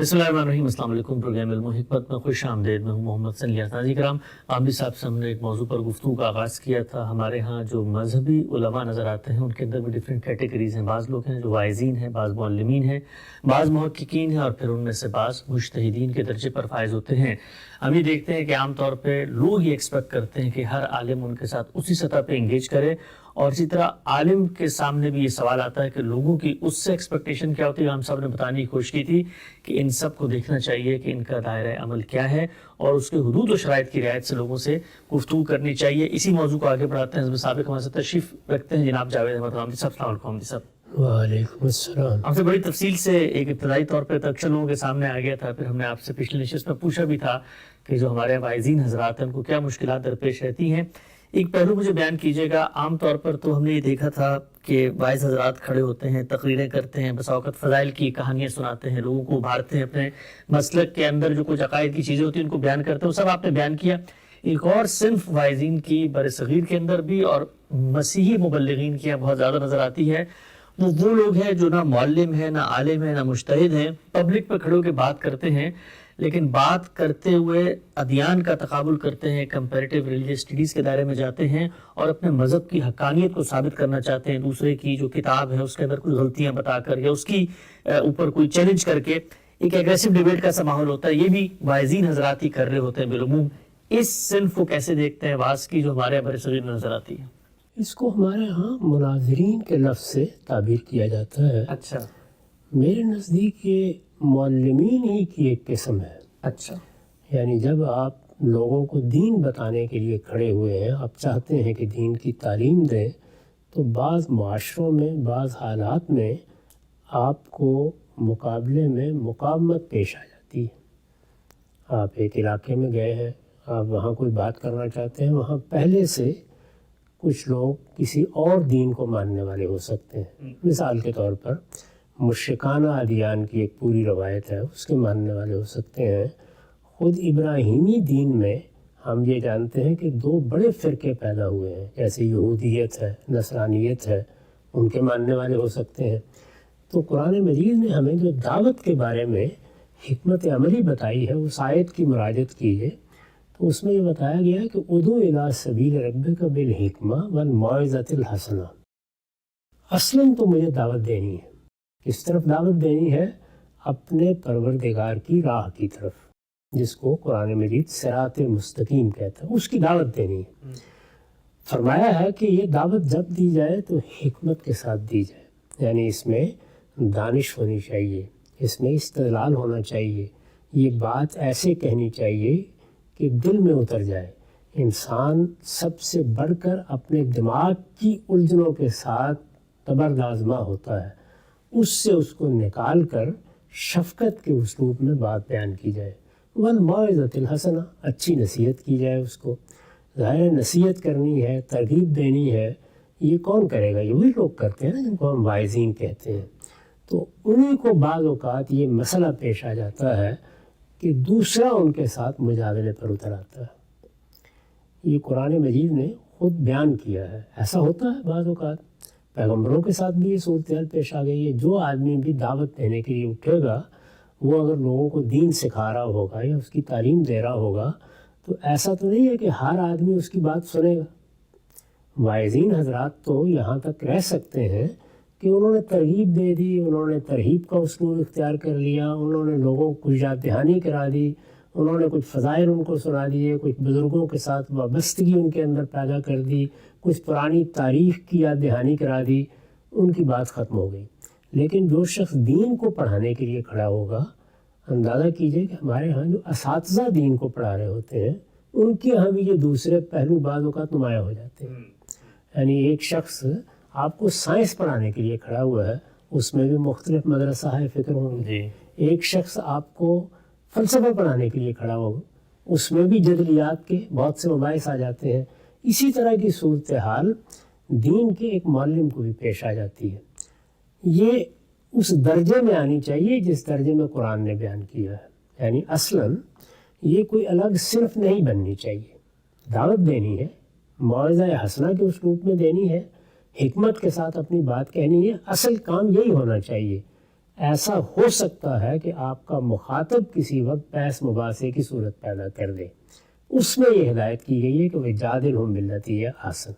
بسم اللہ الرحمن الرحیم۔ السلام علیکم۔ پروگرام علم و حکمت میں خوش آمدید۔ میں ہوں محمد سنی ناظرین کرام۔ عامری صاحب سے ہم نے ایک موضوع پر گفتگو کا آغاز کیا تھا۔ ہمارے ہاں جو مذہبی علماء نظر آتے ہیں ان کے اندر بھی ڈفرینٹ کیٹیگریز ہیں۔ بعض لوگ ہیں جو واعظین ہیں، بعض معلمین ہیں، بعض محققین ہیں، اور پھر ان میں سے بعض مجتہدین کے درجے پر فائز ہوتے ہیں۔ ہم یہ دیکھتے ہیں کہ عام طور پہ لوگ یہ ایکسپیکٹ کرتے ہیں کہ ہر عالم ان کے ساتھ اسی سطح پہ انگیج کرے، اور اسی طرح عالم کے سامنے بھی یہ سوال آتا ہے کہ لوگوں کی اس سے ایکسپیکٹیشن کیا ہوتی ہے۔ ہم سب نے بتانے کی کوشش کی تھی کہ ان سب کو دیکھنا چاہیے کہ ان کا دائرہ عمل کیا ہے، اور اس کے حدود و شرائط کی رعایت سے لوگوں سے گفتگو کرنی چاہیے۔ اسی موضوع کو آگے بڑھاتے ہیں۔ حضرت سابق ہمارے ساتھ تشریف رکھتے ہیں جناب جاوید احمد حمدی صاحب۔ السلام علیکم حمدی صاحب۔ وعلیکم السلام۔ ہم سے بڑی تفصیل سے ایک ابتدائی طور پہ اکثر لوگوں کے سامنے آ گیا تھا، پھر ہم نے آپ سے پچھلی نشست میں پوچھا بھی تھا کہ جو ہمارے واعظین حضرات ہیں ان کو کیا مشکلات درپیش رہتی ہیں۔ ایک پہلو مجھے بیان کیجیے گا۔ عام طور پر تو ہم نے یہ دیکھا تھا کہ واعظ حضرات کھڑے ہوتے ہیں، تقریریں کرتے ہیں، بسا اوقات فضائل کی کہانیاں سناتے ہیں، لوگوں کو ابھارتے ہیں، اپنے مسلک کے اندر جو کچھ عقائد کی چیزیں ہوتی ہیں ان کو بیان کرتے ہیں، وہ سب آپ نے بیان کیا۔ ایک اور صنف واعظین کی بر صغیر کے اندر بھی اور مسیحی مبلغین کی بہت زیادہ نظر آتی ہے۔ وہ لوگ ہیں جو نہ معلم ہیں، نہ عالم ہیں، نہ مجتہد ہیں، پبلک پہ کھڑے ہو کے بات کرتے ہیں، لیکن بات کرتے ہوئے ادیان کا تقابل کرتے ہیں، کمپیریٹیو ریلیجیس اسٹڈیز کے دائرے میں جاتے ہیں، اور اپنے مذہب کی حقانیت کو ثابت کرنا چاہتے ہیں دوسرے کی جو کتاب ہے اس کے اندر کچھ غلطیاں بتا کر یا اس کی اوپر کوئی چیلنج کر کے۔ ایک ایگریسو ڈیبیٹ کا سا ماحول ہوتا ہے۔ یہ بھی واعظین حضرات ہی کر رہے ہوتے ہیں بالعموم۔ اس صنف کو کیسے دیکھتے ہیں واعظ کی جو ہمارے بر صغیر میں نظر آتی ہے؟ اس کو ہمارے ہاں مناظرین کے لفظ سے تعبیر کیا جاتا ہے۔ اچھا، میرے نزدیک یہ معلمین ہی کی ایک قسم ہے۔ اچھا، یعنی جب آپ لوگوں کو دین بتانے کے لیے کھڑے ہوئے ہیں، آپ چاہتے ہیں کہ دین کی تعلیم دیں، تو بعض معاشروں میں، بعض حالات میں آپ کو مقابلے میں مقاومت پیش آ جاتی ہے۔ آپ ایک علاقے میں گئے ہیں، آپ وہاں کوئی بات کرنا چاہتے ہیں، وہاں پہلے سے کچھ لوگ کسی اور دین کو ماننے والے ہو سکتے ہیں۔ مثال کے طور پر مشرکانہ ادیان کی ایک پوری روایت ہے، اس کے ماننے والے ہو سکتے ہیں۔ خود ابراہیمی دین میں ہم یہ جانتے ہیں کہ دو بڑے فرقے پیدا ہوئے ہیں، جیسے یہودیت ہے، نصرانیت ہے، ان کے ماننے والے ہو سکتے ہیں۔ تو قرآن مجید نے ہمیں جو دعوت کے بارے میں حکمت عملی بتائی ہے، اس آیت کی مراجعت کیجیے تو اس میں یہ بتایا گیا ہے کہ ادعو الی سبیل ربک بالحکمہ والموعظۃ الحسنہ۔ اصلاً تو مجھے دعوت دینی ہے، کس طرف دعوت دینی ہے؟ اپنے پروردگار کی راہ کی طرف، جس کو قرآن مجید صراط مستقیم کہتا ہے، اس کی دعوت دینی ہے۔ فرمایا ہے کہ یہ دعوت جب دی جائے تو حکمت کے ساتھ دی جائے، یعنی اس میں دانش ہونی چاہیے، اس میں استدلال ہونا چاہیے، یہ بات ایسے کہنی چاہیے کہ دل میں اتر جائے۔ انسان سب سے بڑھ کر اپنے دماغ کی الجھنوں کے ساتھ تبردازمہ ہوتا ہے، اس سے اس کو نکال کر شفقت کے اسلوب میں بات بیان کی جائے۔ والموعظۃ الحسنہ، اچھی نصیحت کی جائے اس کو۔ ظاہر نصیحت کرنی ہے، ترغیب دینی ہے، یہ کون کرے گا؟ یہ وہی لوگ کرتے ہیں نا جن کو ہم واعظین کہتے ہیں۔ تو انہیں کو بعض اوقات یہ مسئلہ پیش آ جاتا ہے کہ دوسرا ان کے ساتھ مجادلے پر اتر آتا ہے۔ یہ قرآن مجید نے خود بیان کیا ہے، ایسا ہوتا ہے بعض اوقات۔ پیغمبروں کے ساتھ بھی یہ صورتحال پیش آ گئی ہے۔ جو آدمی بھی دعوت دینے کے لیے اٹھے گا، وہ اگر لوگوں کو دین سکھا رہا ہوگا یا اس کی تعلیم دے رہا ہوگا، تو ایسا تو نہیں ہے کہ ہر آدمی اس کی بات سنے گا۔ واعظین حضرات تو یہاں تک رہ سکتے ہیں کہ انہوں نے ترغیب دے دی، انہوں نے ترہیب کا اسلوب اختیار کر لیا، انہوں نے لوگوں کو کچھ یاد دہانی کرا دی، انہوں نے کچھ فضائل ان کو سنا دیے، کچھ بزرگوں کے ساتھ وابستگی ان کے اندر پیدا کر دی، کچھ پرانی تاریخ کی یاد دہانی کرا دی، ان کی بات ختم ہو گئی۔ لیکن جو شخص دین کو پڑھانے کے لیے کھڑا ہوگا، اندازہ کیجئے کہ ہمارے ہاں جو اساتذہ دین کو پڑھا رہے ہوتے ہیں، ان کے ہاں بھی یہ دوسرے پہلو بعض اوقات نمایاں ہو جاتے ہیں۔ یعنی ایک شخص آپ کو سائنس پڑھانے کے لیے کھڑا ہوا ہے، اس میں بھی مختلف مدرسہ ہے فکر ہوں گے۔ ایک شخص آپ کو فلسفہ پڑھانے کے لیے کھڑا ہوگا، اس میں بھی جدلیات کے بہت سے مباحث آ جاتے ہیں۔ اسی طرح کی صورتحال دین کے ایک معلم کو بھی پیش آ جاتی ہے۔ یہ اس درجے میں آنی چاہیے جس درجے میں قرآن نے بیان کیا ہے، یعنی اصلاً یہ کوئی الگ صنف نہیں بننی چاہیے۔ دعوت دینی ہے، موعظہ حسنہ کے اسلوب میں دینی ہے، حکمت کے ساتھ اپنی بات کہنی ہے۔ اصل کام یہی ہونا چاہیے۔ ایسا ہو سکتا ہے کہ آپ کا مخاطب کسی وقت بحث مباحثے کی صورت پیدا کر دے. اس میں یہ ہدایت کی گئی ہے کہ وہ جادلہم باللتی ہی احسن.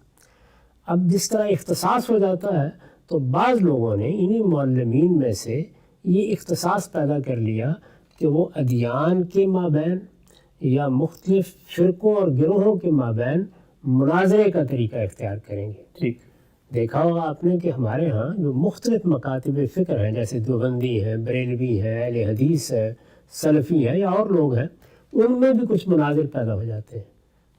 اب جس طرح اختصاص ہو جاتا ہے تو بعض لوگوں نے انہی معلمین میں سے یہ اختصاص پیدا کر لیا کہ وہ ادیان کے مابین یا مختلف فرقوں اور گروہوں کے مابین مناظرے کا طریقہ اختیار کریں گے. ٹھیک. دیکھا ہوگا آپ نے کہ ہمارے ہاں جو مختلف مکاتب فکر ہیں جیسے دیوبندی ہیں، بریلوی ہیں، اہل حدیث ہے، سلفی ہے یا اور لوگ ہیں، ان میں بھی کچھ مناظر پیدا ہو جاتے ہیں.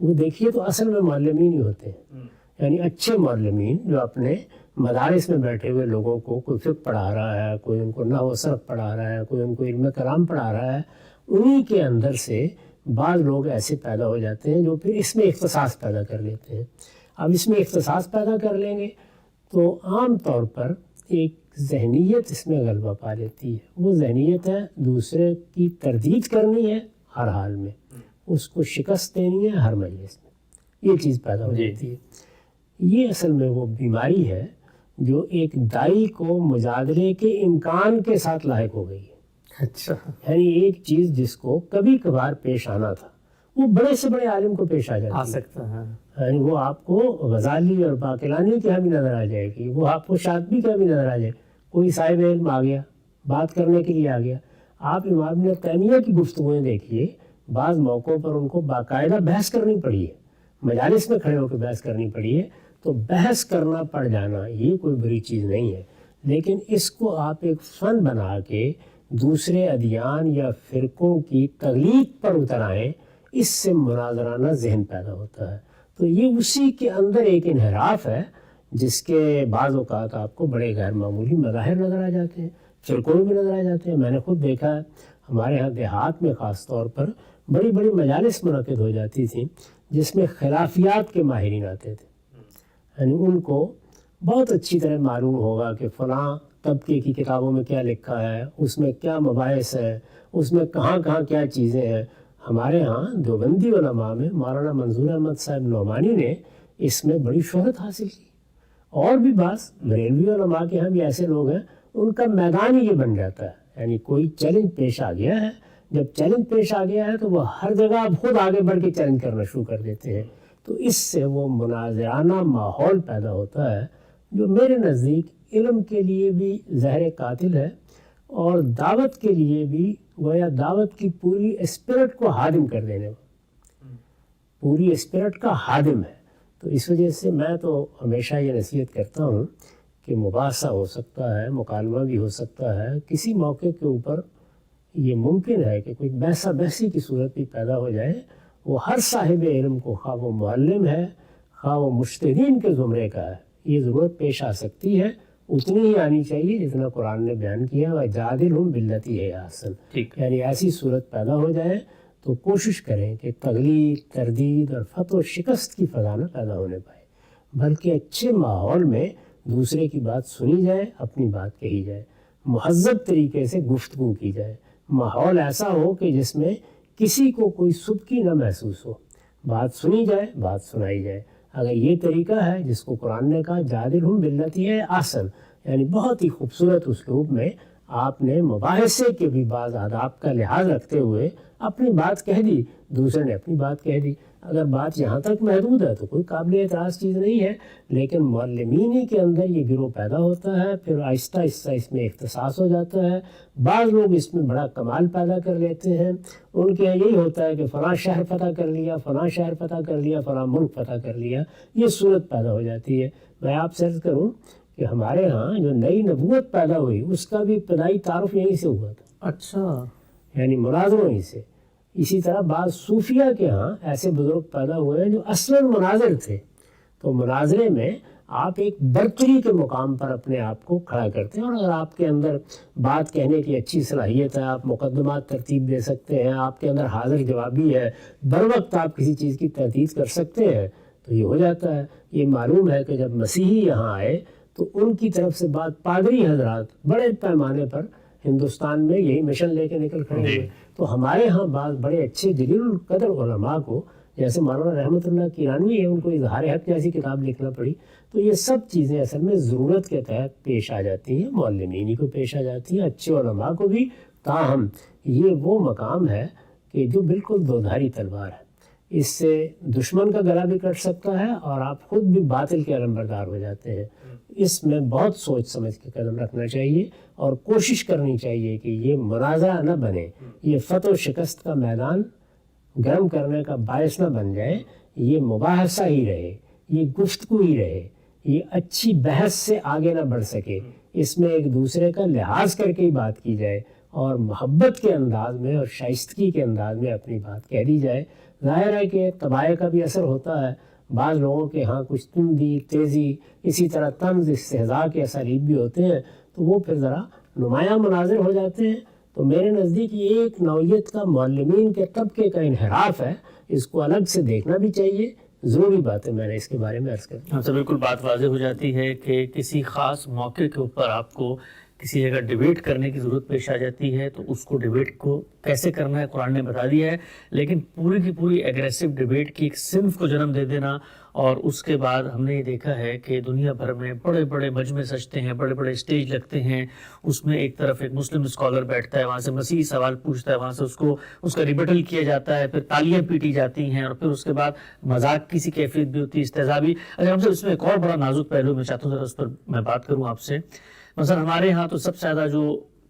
وہ دیکھیے تو اصل میں معلمین ہی ہوتے ہیں، یعنی اچھے معلمین جو اپنے مدارس میں بیٹھے ہوئے لوگوں کو کوئی فقہ پڑھا رہا ہے، کوئی ان کو نحو و صرف پڑھا رہا ہے، کوئی ان کو علم کلام پڑھا رہا ہے. انہی کے اندر سے بعض لوگ ایسے پیدا ہو جاتے ہیں جو پھر اس میں اختصاص پیدا کر لیتے ہیں. اب اس میں اختصاص پیدا کر لیں گے تو عام طور پر ایک ذہنیت اس میں غلبہ پا لیتی ہے. وہ ذہنیت ہے دوسرے کی تردید کرنی ہے ہر حال میں، اس کو شکست دینی ہے ہر مجلس میں. یہ چیز پیدا ہو جاتی ہے. یہ اصل میں وہ بیماری ہے جو ایک دائی کو مجادلے کے امکان کے ساتھ لاحق ہو گئی ہے. اچھا. یعنی ایک چیز جس کو کبھی کبھار پیش آنا تھا وہ بڑے سے بڑے عالم کو پیش آ جاتی ہے. سکتا ہے. یعنی وہ آپ کو غزالی اور باقلانی کے ہاں بھی نظر آ جائے گی، وہ آپ کو شاطبی کا بھی نظر آ جائے. کوئی صاحب علم آ گیا، بات کرنے کے لیے آ گیا. آپ امام ابن تیمیہ کی گفتگویں دیکھیے، بعض موقعوں پر ان کو باقاعدہ بحث کرنی پڑی ہے، مجالس میں کھڑے ہو کے بحث کرنی پڑی ہے. تو بحث کرنا پڑ جانا یہ کوئی بری چیز نہیں ہے، لیکن اس کو آپ ایک فن بنا کے دوسرے ادیان یا فرقوں کی تقلید پر اتر آئیں، اس سے مناظرانہ ذہن پیدا ہوتا ہے. تو یہ اسی کے اندر ایک انحراف ہے جس کے بعض اوقات آپ کو بڑے غیر معمولی مظاہر نظر آ جاتے ہیں، فرقوں میں بھی نظر آ جاتے ہیں. میں نے خود دیکھا ہے ہمارے ہاں دیہات میں خاص طور پر بڑی بڑی مجالس منعقد ہو جاتی تھیں جس میں خلافیات کے ماہرین آتے تھے. یعنی ان کو بہت اچھی طرح معلوم ہوگا کہ فلاں طبقے کی کتابوں میں کیا لکھا ہے، اس میں کیا مباحث ہے، اس میں کہاں کہاں کیا چیزیں ہیں. ہمارے ہاں دیوبندی علماء میں مولانا منظور احمد صاحب نعمانی نے اس میں بڑی شہرت حاصل کی. اور بھی بعض بریلوی علماء کے ہاں بھی ایسے لوگ ہیں، ان کا میدان ہی یہ بن جاتا ہے. یعنی کوئی چیلنج پیش آ گیا ہے، جب چیلنج پیش آ گیا ہے تو وہ ہر جگہ اب خود آگے بڑھ کے چیلنج کرنا شروع کر دیتے ہیں. تو اس سے وہ مناظرانہ ماحول پیدا ہوتا ہے جو میرے نزدیک علم کے لیے بھی زہر قاتل ہے اور دعوت کے لیے بھی گویا دعوت کی پوری اسپرٹ کو ہادم کر دینے والا، پوری اسپرٹ کا ہادم ہے. تو اس وجہ سے میں تو ہمیشہ یہ نصیحت کرتا ہوں کہ مباحثہ ہو سکتا ہے، مکالمہ بھی ہو سکتا ہے. کسی موقع کے اوپر یہ ممکن ہے کہ کوئی بحثہ بحثی کی صورت بھی پیدا ہو جائے. وہ ہر صاحب علم کو، خواہ وہ معلم ہے خواہ وہ مجتہدین کے زمرے کا ہے، یہ ضرورت پیش آ سکتی ہے. اتنی ہی آنی چاہیے جتنا قرآن نے بیان کیا وَجَادِلْهُمْ بِالَّتِي هِيَ أَحْسَنُ. یعنی ایسی صورت پیدا ہو جائے تو کوشش کریں کہ تغلیظ، تردید اور فتح و شکست کی فضا نہ پیدا ہونے پائے، بلکہ اچھے ماحول میں دوسرے کی بات سنی جائے، اپنی بات کہی جائے، مہذب طریقے سے گفتگو کی جائے. ماحول ایسا ہو کہ جس میں کسی کو کوئی سبکی نہ محسوس ہو، بات سنی جائے، بات سنائی جائے. اگر یہ طریقہ ہے جس کو قرآن نے کہا جادلہم باللتی ہے احسن، یعنی بہت ہی خوبصورت اسلوب میں آپ نے مباحثے کے بھی بعض آداب کا لحاظ رکھتے ہوئے اپنی بات کہہ دی، دوسرے نے اپنی بات کہہ دی. اگر بات یہاں تک محدود ہے تو کوئی قابل اعتراض چیز نہیں ہے، لیکن معلمین ہی کے اندر یہ گروہ پیدا ہوتا ہے، پھر آہستہ آہستہ اس میں اختصاص ہو جاتا ہے. بعض لوگ اس میں بڑا کمال پیدا کر لیتے ہیں، ان کے یہی ہوتا ہے کہ فلاں شہر فتح کر لیا، فلاں شہر فتح کر لیا، فلاں ملک فتح کر لیا. یہ صورت پیدا ہو جاتی ہے. میں آپ سے عرض کروں کہ ہمارے ہاں جو نئی نبوت پیدا ہوئی اس کا بھی ابتدائی تعارف یہیں سے ہوا تھا. اچھا. یعنی مناظروں ہی سے. اسی طرح بعض صوفیہ کے ہاں ایسے بزرگ پیدا ہوئے ہیں جو اصلاً مناظر تھے. تو مناظرے میں آپ ایک برتری کے مقام پر اپنے آپ کو کھڑا کرتے ہیں، اور اگر آپ کے اندر بات کہنے کی اچھی صلاحیت ہے، آپ مقدمات ترتیب دے سکتے ہیں، آپ کے اندر حاضر جوابی ہے، بر وقت آپ کسی چیز کی تردید کر سکتے ہیں، تو یہ ہو جاتا ہے. یہ معلوم ہے کہ جب مسیحی یہاں آئے تو ان کی طرف سے بات پادری حضرات بڑے پیمانے پر ہندوستان میں یہی مشن لے کے نکل کھڑے ہوئے. تو ہمارے ہاں بعض بڑے اچھے جلیل القدر علماء کو جیسے مولانا رحمۃ اللہ کیرانوی ہے، ان کو اظہار حق جیسی کتاب لکھنا پڑی. تو یہ سب چیزیں اصل میں ضرورت کے تحت پیش آ جاتی ہیں، معلمین کو پیش آ جاتی ہیں، اچھے علماء کو بھی. تاہم یہ وہ مقام ہے کہ جو بالکل دودھاری تلوار ہے، اس سے دشمن کا گلا بھی کٹ سکتا ہے اور آپ خود بھی باطل کے علمبردار ہو جاتے ہیں. اس میں بہت سوچ سمجھ کے قدم رکھنا چاہیے اور کوشش کرنی چاہیے کہ یہ منازعہ نہ بنے، یہ فتح و شکست کا میدان گرم کرنے کا باعث نہ بن جائے. یہ مباحثہ ہی رہے، یہ گفتگو ہی رہے، یہ اچھی بحث سے آگے نہ بڑھ سکے. اس میں ایک دوسرے کا لحاظ کر کے ہی بات کی جائے اور محبت کے انداز میں اور شائستگی کے انداز میں اپنی بات کہہ دی جائے. ظاہر ہے کہ طبائع کا بھی اثر ہوتا ہے، بعض لوگوں کے ہاں کچھ تندی، تیزی، اسی طرح طنز، استہزاء کے اسالیب بھی ہوتے ہیں، تو وہ پھر ذرا نمایاں مناظر ہو جاتے ہیں. تو میرے نزدیک یہ ایک نوعیت کا معلمین کے طبقے کا انحراف ہے، اس کو الگ سے دیکھنا بھی چاہیے. ضروری بات ہے، میں نے اس کے بارے میں عرض کر دی. ہاں سر، بالکل بات واضح ہو جاتی ہے کہ کسی خاص موقع کے اوپر آپ کو کسی جگہ ڈیبیٹ کرنے کی ضرورت پیش آ جاتی ہے تو اس کو ڈیبیٹ کو کیسے کرنا ہے قرآن نے بتا دیا ہے. لیکن پوری کی پوری ایگریسو ڈیبیٹ کی ایک صنف کو جنم دے دینا، اور اس کے بعد ہم نے یہ دیکھا ہے کہ دنیا بھر میں بڑے بڑے مجمع سجتے ہیں، بڑے بڑے اسٹیج لگتے ہیں. اس میں ایک طرف ایک مسلم اسکالر بیٹھتا ہے، وہاں سے مسیحی سوال پوچھتا ہے، وہاں سے اس کا ریبٹل کیا جاتا ہے، پھر تالیاں پیٹی جاتی ہیں، اور پھر اس کے بعد مذاق کی سی کیفیت بھی ہوتی ہے، استہزاء بھی. اچھا ہم سے اس میں ایک اور بڑا نازک پہلو میں چاہتا ہوں ذرا اس پر میں بات کروں آپ سے. مثلا ہمارے ہاں تو سب سے زیادہ جو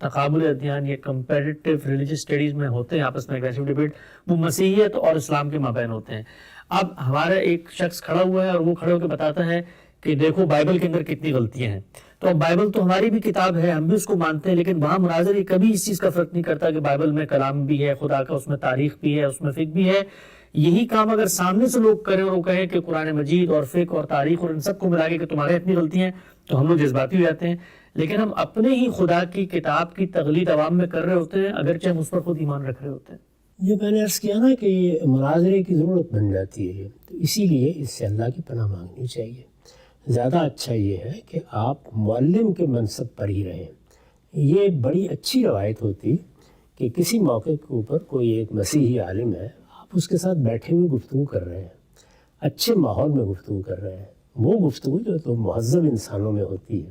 تقابل ادیان یا کمپیٹیٹیو ریلیجیس اسٹڈیز میں ہوتے ہیں آپس میں ایگریسو ڈیبیٹ، وہ مسیحیت اور اسلام کے مابین ہوتے ہیں. اب ہمارا ایک شخص کھڑا ہوا ہے اور وہ کھڑے ہو کے بتاتا ہے کہ دیکھو بائبل کے اندر کتنی غلطیاں ہیں. تو اب بائبل تو ہماری بھی کتاب ہے، ہم بھی اس کو مانتے ہیں، لیکن وہاں مناظر یہ کبھی اس چیز کا فرق نہیں کرتا کہ بائبل میں کلام بھی ہے خدا کا، اس میں تاریخ بھی ہے، اس میں فقہ بھی ہے. یہی کام اگر سامنے سے لوگ کریں اور وہ کہیں کہ قرآن مجید اور فقہ اور تاریخ اور ان سب کو ملا کے کہ تمہارے اتنی غلطیاں ہیں، تو ہم لوگ جذباتی ہو جاتے ہیں. لیکن ہم اپنے ہی خدا کی کتاب کی تقلید عوام میں کر رہے ہوتے ہیں، اگرچہ ہم اس پر خود ایمان رکھ رہے ہوتے ہیں. یہ میں نے عرض کیا نا کہ یہ مناظرے کی ضرورت بن جاتی ہے، تو اسی لیے اس سے اللہ کی پناہ مانگنی چاہیے. زیادہ اچھا یہ ہے کہ آپ معلم کے منصب پر ہی رہیں. یہ بڑی اچھی روایت ہوتی کہ کسی موقع کے اوپر کوئی ایک مسیحی عالم ہے، آپ اس کے ساتھ بیٹھے ہوئے گفتگو کر رہے ہیں، اچھے ماحول میں گفتگو کر رہے ہیں. وہ گفتگو جو تو مہذب انسانوں میں ہوتی ہے،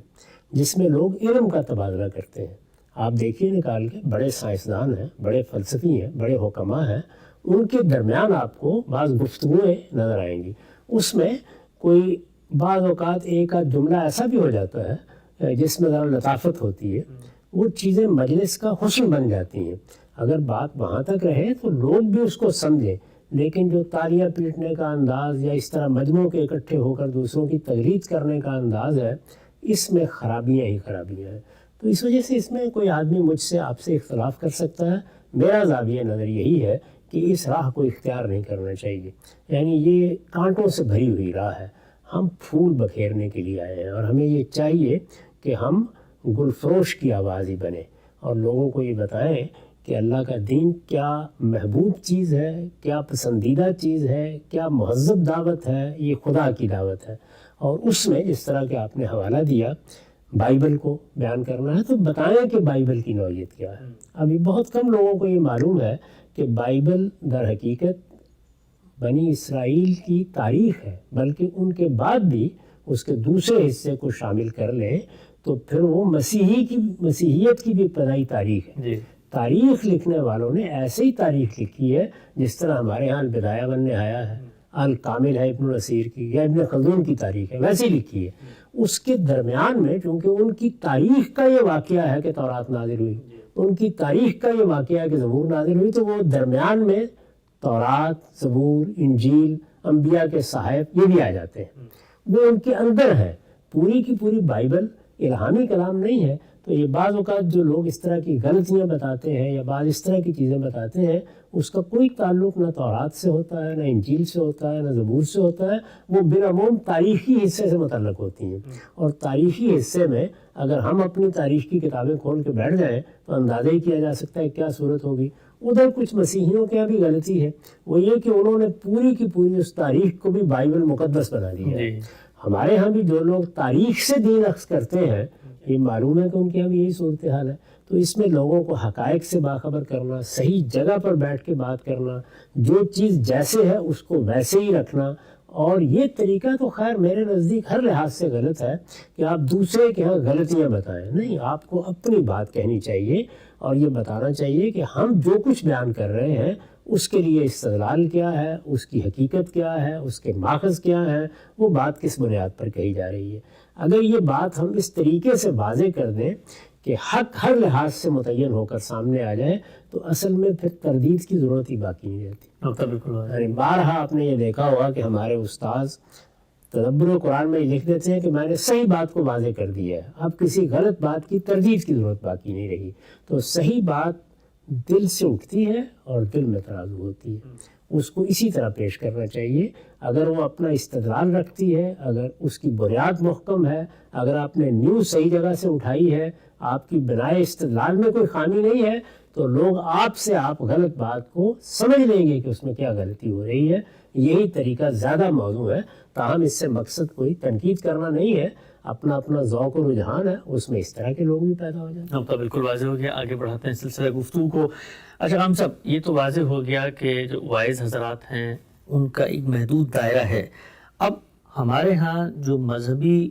جس میں لوگ علم کا تبادلہ کرتے ہیں. آپ دیکھیے نکال کے بڑے سائنسدان ہیں، بڑے فلسفی ہیں، بڑے حکماء ہیں، ان کے درمیان آپ کو بعض گفتگویں نظر آئیں گی. اس میں کوئی بعض اوقات ایک آدھ جملہ ایسا بھی ہو جاتا ہے جس میں ذرا لطافت ہوتی ہے، وہ چیزیں مجلس کا حسن بن جاتی ہیں. اگر بات وہاں تک رہے تو لوگ بھی اس کو سمجھیں. لیکن جو تالیاں پیٹنے کا انداز یا اس طرح مجموعوں کے اکٹھے ہو کر دوسروں کی تقلید کرنے کا انداز ہے، اس میں خرابیاں ہی خرابیاں ہیں. تو اس وجہ سے اس میں کوئی آدمی مجھ سے آپ سے اختلاف کر سکتا ہے. میرا زاویہ نظر یہی ہے کہ اس راہ کو اختیار نہیں کرنا چاہیے. یعنی یہ کانٹوں سے بھری ہوئی راہ ہے. ہم پھول بکھیرنے کے لیے آئے ہیں اور ہمیں یہ چاہیے کہ ہم گل فروش کی آواز ہی بنیں اور لوگوں کو یہ بتائیں کہ اللہ کا دین کیا محبوب چیز ہے، کیا پسندیدہ چیز ہے، کیا مہذب دعوت ہے. یہ خدا کی دعوت ہے. اور اس میں جس طرح کہ آپ نے حوالہ دیا بائبل کو بیان کرنا ہے، تو بتائیں کہ بائبل کی نوعیت کیا ہے. ابھی بہت کم لوگوں کو یہ معلوم ہے کہ بائبل در حقیقت بنی اسرائیل کی تاریخ ہے، بلکہ ان کے بعد بھی اس کے دوسرے حصے کو شامل کر لیں تو پھر وہ مسیحیت کی بھی ابتدائی تاریخ ہے. تاریخ لکھنے والوں نے ایسے ہی تاریخ لکھی ہے جس طرح ہمارے ہاں البدایہ والنہایہ ہے، الکامل ہے ابن الاسیر کی، یا ابن خلدون کی تاریخ ہے، ویسے ہی لکھی ہے. اس کے درمیان میں چونکہ ان کی تاریخ کا یہ واقعہ ہے کہ تورات نازل ہوئی، ان کی تاریخ کا یہ واقعہ ہے کہ زبور نازل ہوئی، تو وہ درمیان میں تورات، زبور، انجیل، انبیاء کے صحائف یہ بھی آ جاتے ہیں. وہ ان کے اندر ہے. پوری کی پوری بائبل الہامی کلام نہیں ہے. تو یہ بعض اوقات جو لوگ اس طرح کی غلطیاں بتاتے ہیں یا بعض اس طرح کی چیزیں بتاتے ہیں، اس کا کوئی تعلق نہ تورات سے ہوتا ہے، نہ انجیل سے ہوتا ہے، نہ زبور سے ہوتا ہے. وہ بالعموم تاریخی حصے سے متعلق ہوتی ہیں. اور تاریخی حصے میں اگر ہم اپنی تاریخ کی کتابیں کھول کے بیٹھ جائیں تو اندازہ ہی کیا جا سکتا ہے کیا صورت ہوگی. ادھر کچھ مسیحیوں کے بھی غلطی ہے، وہ یہ کہ انہوں نے پوری کی پوری اس تاریخ کو بھی بائبل مقدس بنا دیا ہے. ہمارے ہاں بھی جو لوگ تاریخ سے دین اخذ کرتے ہیں، یہ معلوم ہے کہ ان کے یہاں بھی یہی صورتحال ہے. تو اس میں لوگوں کو حقائق سے باخبر کرنا، صحیح جگہ پر بیٹھ کے بات کرنا، جو چیز جیسے ہے اس کو ویسے ہی رکھنا. اور یہ طریقہ تو خیر میرے نزدیک ہر لحاظ سے غلط ہے کہ آپ دوسرے کے ہاں غلطیاں بتائیں. نہیں، آپ کو اپنی بات کہنی چاہیے اور یہ بتانا چاہیے کہ ہم جو کچھ بیان کر رہے ہیں اس کے لیے استدلال کیا ہے، اس کی حقیقت کیا ہے، اس کے ماخذ کیا ہے، وہ بات کس بنیاد پر کہی جا رہی ہے. اگر یہ بات ہم اس طریقے سے واضح کر دیں کہ حق ہر لحاظ سے متعین ہو کر سامنے آ جائے تو اصل میں پھر تردید کی ضرورت ہی باقی نہیں رہتی. بالکل. یعنی بارہا آپ نے یہ دیکھا ہوگا کہ ہمارے استاذ تدبر قرآن میں لکھ دیتے ہیں کہ میں نے صحیح بات کو واضح کر دیا ہے، اب کسی غلط بات کی تردید کی ضرورت باقی نہیں رہی. تو صحیح بات دل سے اٹھتی ہے اور دل میں ترازو ہوتی ہے، اس کو اسی طرح پیش کرنا چاہیے. اگر وہ اپنا استدلال رکھتی ہے، اگر اس کی بنیاد محکم ہے، اگر آپ نے نیوز صحیح جگہ سے اٹھائی ہے، آپ کی بنائے استدلال میں کوئی خامی نہیں ہے، تو لوگ آپ غلط بات کو سمجھ لیں گے کہ اس میں کیا غلطی ہو رہی ہے. یہی طریقہ زیادہ موزوں ہے. تاہم اس سے مقصد کوئی تنقید کرنا نہیں ہے، اپنا اپنا ذوق و رجحان ہے، اس میں اس طرح کے لوگ بھی پیدا ہو جاتے ہیں. تو بالکل واضح ہو گیا. آگے بڑھاتے ہیں سلسلہ گفتگو کو. اچھا غام صاحب، یہ تو واضح ہو گیا کہ جو وائز حضرات ہیں ان کا ایک محدود دائرہ ہے. اب ہمارے ہاں جو مذہبی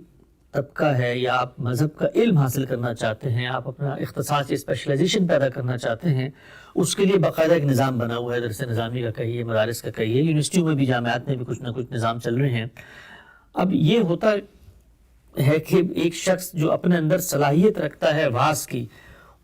طبقہ ہے یا آپ مذہب کا علم حاصل کرنا چاہتے ہیں، آپ اپنا اختصاص یا اسپیشلائزیشن پیدا کرنا چاہتے ہیں، اس کے لیے باقاعدہ ایک نظام بنا ہوا ہے. درس نظامی کا کہیے، مدارس کا کہیے، یونیورسٹیوں میں بھی، جامعات میں بھی کچھ نہ کچھ نظام چل رہے ہیں. اب یہ ہوتا ہے کہ ایک شخص جو اپنے اندر صلاحیت رکھتا ہے وعظ کی،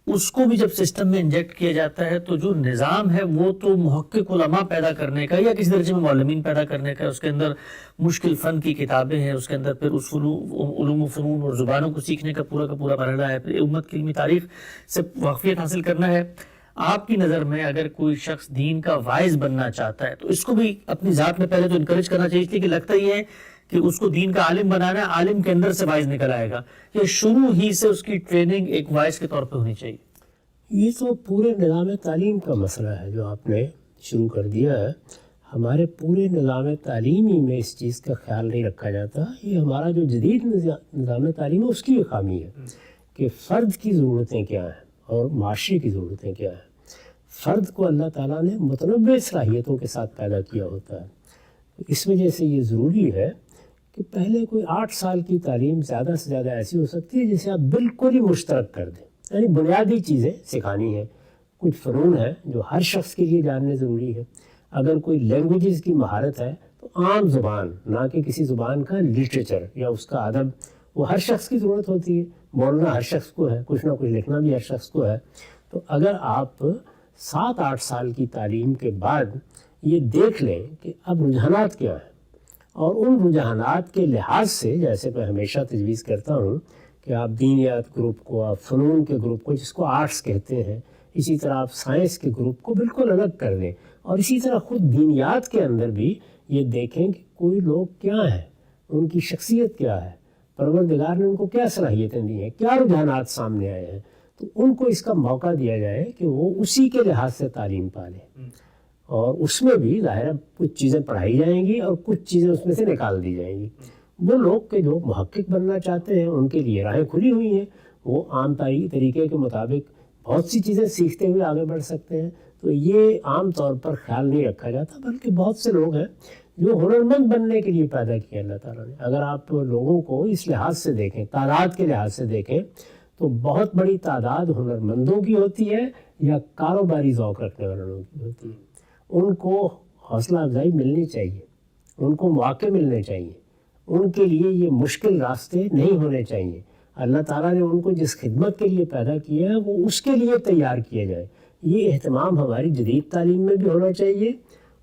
اس کو بھی جب سسٹم میں انجیکٹ کیا جاتا ہے تو جو نظام ہے وہ تو محقق علماء پیدا کرنے کا یا کسی درجے میں معلمین پیدا کرنے کا، اس کے اندر مشکل فن کی کتابیں ہیں، اس کے اندر پھر اس علوم و فنون اور زبانوں کو سیکھنے کا پورا مرحلہ ہے، پھر امت کی علمی تاریخ سے واقفیت حاصل کرنا ہے. آپ کی نظر میں اگر کوئی شخص دین کا واعظ بننا چاہتا ہے تو اس کو بھی اپنی ذات میں پہلے تو انکریج کرنا چاہیے، کہ لگتا ہی ہے کہ اس کو دین کا عالم بنانا ہے، عالم کے اندر سے واعظ نکل آئے گا، یا شروع ہی سے اس کی ٹریننگ ایک واعظ کے طور پہ ہونی چاہیے؟ یہ تو پورے نظام تعلیم کا مسئلہ ہے جو آپ نے شروع کر دیا ہے. ہمارے پورے نظام تعلیمی میں اس چیز کا خیال نہیں رکھا جاتا. یہ ہمارا جو جدید نظام تعلیم ہے اس کی خامی ہے کہ فرد کی ضرورتیں کیا ہیں اور معاشرے کی ضرورتیں کیا ہیں. فرد کو اللہ تعالیٰ نے متنوع صلاحیتوں کے ساتھ پیدا کیا ہوتا ہے. اس وجہ سے یہ ضروری ہے کہ پہلے کوئی 8 سال کی تعلیم زیادہ سے زیادہ ایسی ہو سکتی ہے جسے آپ بالکل ہی مشترک کر دیں، یعنی بنیادی چیزیں سکھانی ہیں. کچھ فنون ہے جو ہر شخص کے لیے جاننے ضروری ہے. اگر کوئی لینگویجز کی مہارت ہے تو عام زبان، نہ کہ کسی زبان کا لٹریچر یا اس کا ادب، وہ ہر شخص کی ضرورت ہوتی ہے. بولنا ہر شخص کو ہے، کچھ نہ کچھ لکھنا بھی ہر شخص کو ہے. تو اگر آپ 7-8 سال کی تعلیم کے بعد یہ دیکھ لیں کہ اب رجحانات کیا ہیں، اور ان رجحانات کے لحاظ سے، جیسے میں ہمیشہ تجویز کرتا ہوں کہ آپ دینیات گروپ کو، آپ فنون کے گروپ کو جس کو آرٹس کہتے ہیں، اسی طرح آپ سائنس کے گروپ کو بالکل الگ کر دیں. اور اسی طرح خود دینیات کے اندر بھی یہ دیکھیں کہ کوئی لوگ کیا ہیں، ان کی شخصیت کیا ہے، پروردگار نے ان کو کیا صلاحیتیں دی ہیں، کیا رجحانات سامنے آئے ہیں. تو ان کو اس کا موقع دیا جائے کہ وہ اسی کے لحاظ سے تعلیم پالیں. اور اس میں بھی ظاہر کچھ چیزیں پڑھائی جائیں گی اور کچھ چیزیں اس میں سے نکال دی جائیں گی. وہ لوگ کہ جو محقق بننا چاہتے ہیں ان کے لیے راہیں کھلی ہوئی ہیں، وہ عام طریقے کے مطابق بہت سی چیزیں سیکھتے ہوئے آگے بڑھ سکتے ہیں. تو یہ عام طور پر خیال نہیں رکھا جاتا، بلکہ بہت سے لوگ ہیں جو ہنرمند بننے کے لیے پیدا کیا اللہ تعالیٰ نے. اگر آپ لوگوں کو اس لحاظ سے دیکھیں، تعداد کے لحاظ سے دیکھیں، تو بہت بڑی تعداد ہنرمندوں کی ہوتی ہے یا کاروباری ذوق رکھنے والوں کی ہوتی ہے. ان کو حوصلہ افزائی ملنی چاہیے، ان کو مواقع ملنے چاہیے، ان کے لیے یہ مشکل راستے نہیں ہونے چاہیے. اللہ تعالیٰ نے ان کو جس خدمت کے لیے پیدا کیا ہے وہ اس کے لیے تیار کیا جائے. یہ اہتمام ہماری جدید تعلیم میں بھی ہونا چاہیے.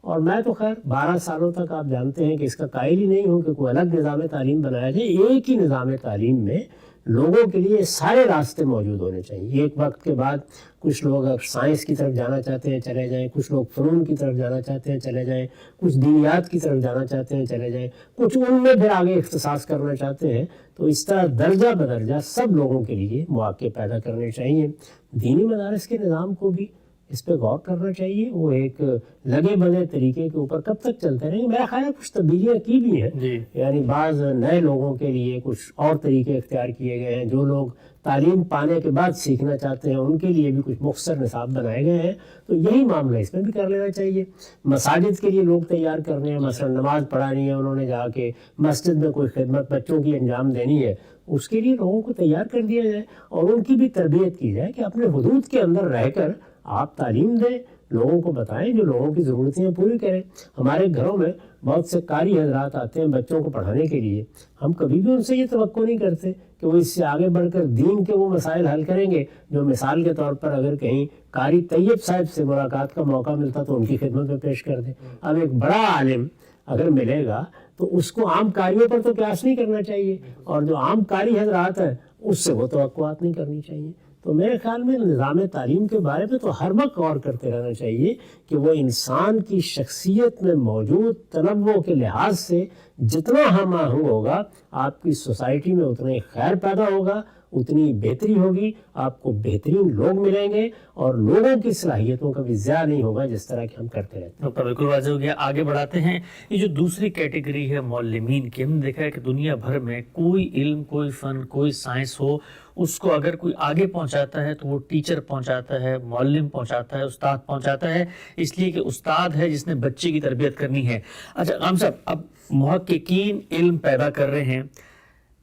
اور میں تو خیر 12 سالوں تک آپ جانتے ہیں کہ اس کا قائل ہی نہیں ہوں کہ کوئی الگ نظام تعلیم بنایا جائے. ایک ہی نظام تعلیم میں لوگوں کے لیے سارے راستے موجود ہونے چاہیے. ایک وقت کے بعد کچھ لوگ اگر سائنس کی طرف جانا چاہتے ہیں چلے جائیں، کچھ لوگ فنون کی طرف جانا چاہتے ہیں چلے جائیں، کچھ دینیات کی طرف جانا چاہتے ہیں چلے جائیں، کچھ ان میں پھر آگے اختصاص کرنا چاہتے ہیں. تو اس طرح درجہ بدرجہ سب لوگوں کے لیے مواقع پیدا کرنے چاہیے. دینی مدارس کے نظام کو بھی اس پہ غور کرنا چاہیے. وہ ایک لگے بندے طریقے کے اوپر کب تک چلتے رہیں گے؟ میرا خیال ہے کچھ تبدیلیاں کی بھی ہیں. یعنی بعض نئے لوگوں کے لیے کچھ اور طریقے اختیار کیے گئے ہیں. جو لوگ تعلیم پانے کے بعد سیکھنا چاہتے ہیں ان کے لیے بھی کچھ مختصر نصاب بنائے گئے ہیں. تو یہی معاملہ اس میں بھی کر لینا چاہیے. مساجد کے لیے لوگ تیار کرنے ہیں، مثلا نماز پڑھانی ہے، انہوں نے جا کے مسجد میں کوئی خدمت بچوں کی انجام دینی ہے، اس کے لیے لوگوں کو تیار کر دیا جائے اور ان کی بھی تربیت کی جائے کہ اپنے حدود کے اندر رہ کر آپ تعلیم دیں، لوگوں کو بتائیں، جو لوگوں کی ضرورتیں پوری کریں. ہمارے گھروں میں بہت سے قاری حضرات آتے ہیں بچوں کو پڑھانے کے لیے. ہم کبھی بھی ان سے یہ توقع نہیں کرتے کہ وہ اس سے آگے بڑھ کر دین کے وہ مسائل حل کریں گے جو مثال کے طور پر اگر کہیں قاری طیب صاحب سے ملاقات کا موقع ملتا تو ان کی خدمت میں پیش کر دیں. اب ایک بڑا عالم اگر ملے گا تو اس کو عام قاریوں پر تو قیاس نہیں کرنا چاہیے، اور جو عام قاری حضرات ہیں اس سے وہ توقعات نہیں کرنی چاہیے. تو میرے خیال میں نظام تعلیم کے بارے میں تو ہر وقت غور کرتے رہنا چاہیے کہ وہ انسان کی شخصیت میں موجود تنوع کے لحاظ سے جتنا ہم آہنگ ہوگا آپ کی سوسائٹی میں اتنا ہی خیر پیدا ہوگا، اتنی بہتری ہوگی، آپ کو بہترین لوگ ملیں گے اور لوگوں کی صلاحیتوں کا بھی ضیاع نہیں ہوگا جس طرح کہ ہم کرتے رہتے ہیں. بالکل واضح ہو گیا. آگے بڑھاتے ہیں. یہ جو دوسری کیٹیگری ہے معلمین کی، ہم نے دیکھا ہے کہ دنیا بھر میں کوئی علم، کوئی فن، کوئی سائنس ہو، اس کو اگر کوئی آگے پہنچاتا ہے تو وہ ٹیچر پہنچاتا ہے، معلم پہنچاتا ہے، استاد پہنچاتا ہے، اس لیے کہ استاد ہے جس نے بچے کی تربیت کرنی ہے. اچھا غام صاحب، اب محققین علم پیدا کر رہے ہیں.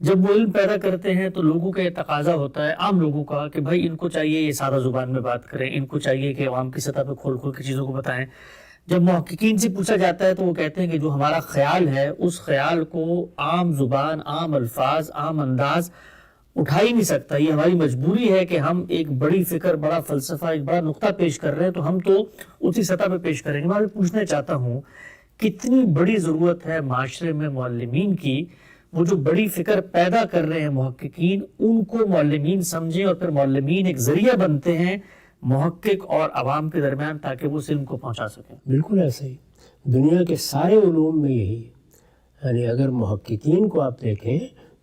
جب وہ علم پیدا کرتے ہیں تو لوگوں کا یہ تقاضا ہوتا ہے، عام لوگوں کا، کہ بھائی ان کو چاہیے یہ سادہ زبان میں بات کریں، ان کو چاہیے کہ عوام کی سطح پہ کھول کھول کے چیزوں کو بتائیں. جب محققین سے پوچھا جاتا ہے تو وہ کہتے ہیں کہ جو ہمارا خیال ہے اس خیال کو عام زبان، عام الفاظ، عام انداز اٹھا ہی نہیں سکتا. یہ ہماری مجبوری ہے کہ ہم ایک بڑی فکر، بڑا فلسفہ، ایک بڑا نقطہ پیش کر رہے ہیں تو ہم تو اسی سطح پہ پیش کریں گے. میں پوچھنا چاہتا ہوں کتنی بڑی ضرورت ہے معاشرے میں معلمین کی. وہ جو بڑی فکر پیدا کر رہے ہیں محققین، ان کو معلمین سمجھیں اور پھر معلمین ایک ذریعہ بنتے ہیں محقق اور عوام کے درمیان تاکہ وہ اس علم کو پہنچا سکیں. بالکل ایسا ہی دنیا کے سارے علوم میں یہی ہے. یعنی اگر محققین کو آپ دیکھیں